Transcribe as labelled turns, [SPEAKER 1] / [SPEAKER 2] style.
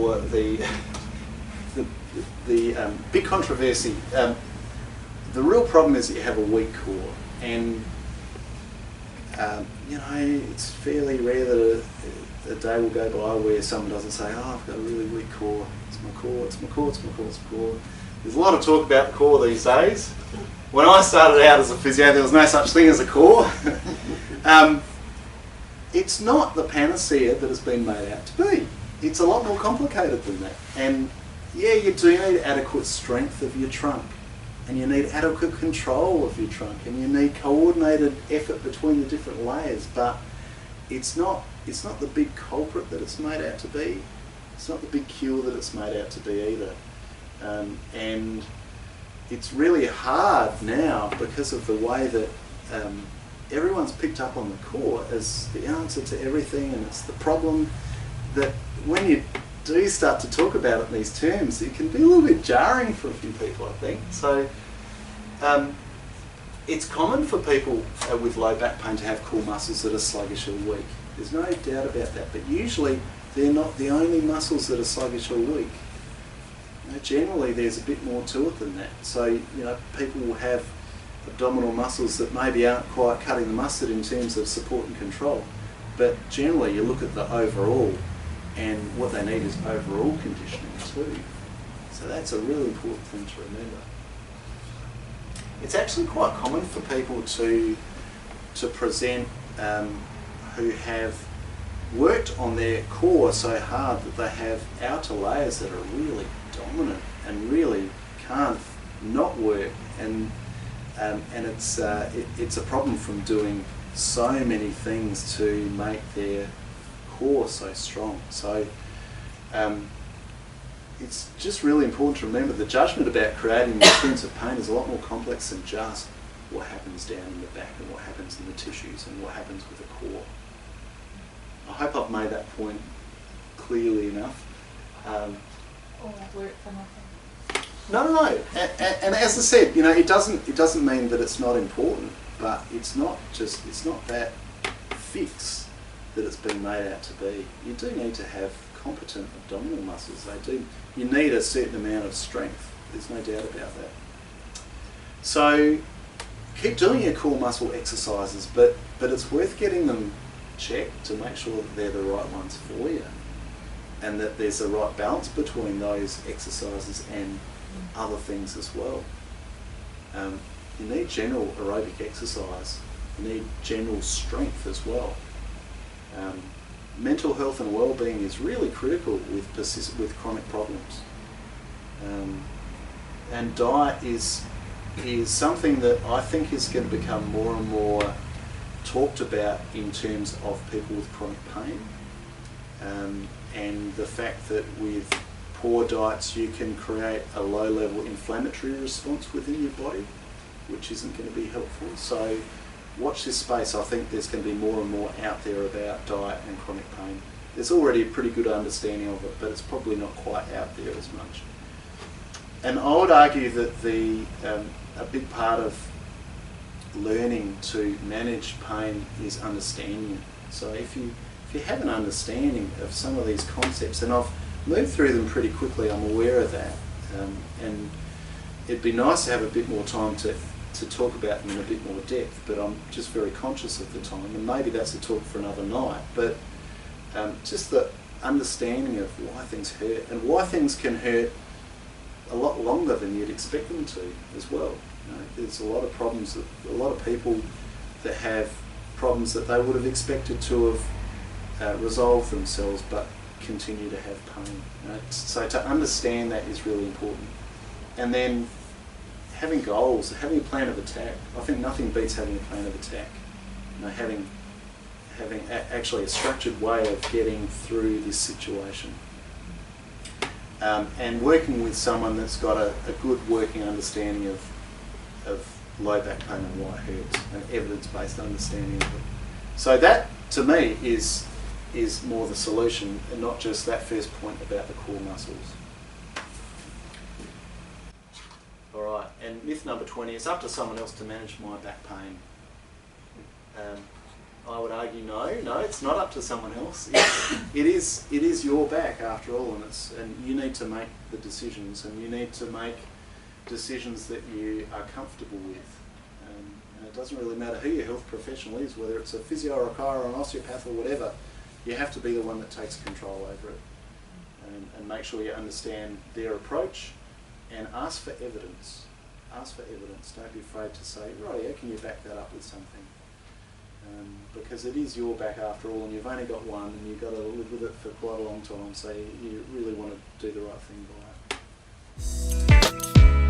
[SPEAKER 1] core, the big controversy. The real problem is that you have a weak core, and you know, it's fairly rare that a day will go by where someone doesn't say, "Oh, I've got a really weak core. It's my core. It's my core. It's my core. It's my core." There's a lot of talk about the core these days. When I started out as a physio, there was no such thing as a core. It's not the panacea that it's been made out to be. It's a lot more complicated than that. And yeah, you do need adequate strength of your trunk, and you need adequate control of your trunk, and you need coordinated effort between the different layers. But it's not the big culprit that it's made out to be. It's not the big cure that it's made out to be either. And it's really hard now because of the way that everyone's picked up on the core as the answer to everything, and it's the problem that when you do start to talk about it in these terms, it can be a little bit jarring for a few people, I think. So it's common for people with low back pain to have core muscles that are sluggish or weak. There's no doubt about that, but usually they're not the only muscles that are sluggish or weak. You know, generally there's a bit more to it than that. So, you know, people will have abdominal muscles that maybe aren't quite cutting the mustard in terms of support and control, but generally you look at the overall, and what they need is overall conditioning too. So that's a really important thing to remember. It's actually quite common for people to present who have worked on their core so hard that they have outer layers that are really dominant and really can't not work, and it's a problem from doing so many things to make their core so strong. So it's just really important to remember the judgment about creating the experience of pain is a lot more complex than just what happens down in the back and what happens in the tissues and what happens with the core. I hope I've made that point clearly enough.
[SPEAKER 2] All that work for nothing.
[SPEAKER 1] No. And as I said, you know, it doesn't mean that it's not important, but it's not that fix that it's been made out to be. You do need to have competent abdominal muscles. You need a certain amount of strength. There's no doubt about that. So keep doing your core muscle exercises, but it's worth getting them checked to make sure that they're the right ones for you, and that there's a right balance between those exercises and other things as well. You need general aerobic exercise. You need general strength as well. Mental health and well-being is really critical with chronic problems. And diet is something that I think is going to become more and more talked about in terms of people with chronic pain, and the fact that with poor diets you can create a low-level inflammatory response within your body, which isn't going to be helpful. So watch this space. I think there's going to be more and more out there about diet and chronic pain. There's already a pretty good understanding of it, but it's probably not quite out there as much. And I would argue that a big part of learning to manage pain is understanding it. So if you have an understanding of some of these concepts, and I've moved through them pretty quickly, I'm aware of that, and it'd be nice to have a bit more time to talk about them in a bit more depth, but I'm just very conscious of the time, and maybe that's a talk for another night, but just the understanding of why things hurt, and why things can hurt a lot longer than you'd expect them to as well. You know, there's a lot of problems, a lot of people that have problems that they would have expected to have resolved themselves, but continue to have pain. You know? So to understand that is really important. And then having goals, having a plan of attack. I think nothing beats having a plan of attack. You know, having actually a structured way of getting through this situation. And working with someone that's got a good working understanding of low back pain and why it hurts, an evidence-based understanding of it. So that, to me, is more the solution, and not just that first point about the core muscles. All right, and myth number 20, it's up to someone else to manage my back pain. I would argue no, it's not up to someone else. It is your back after all, and you need to make the decisions, and you need to make decisions that you are comfortable with. And it doesn't really matter who your health professional is, whether it's a physio or a chiro or an osteopath or whatever. You have to be the one that takes control over it, and make sure you understand their approach, and ask for evidence. Ask for evidence. Don't be afraid to say, right, yeah, can you back that up with something? Because it is your back after all, and you've only got one, and you've got to live with it for quite a long time, so you really want to do the right thing by it.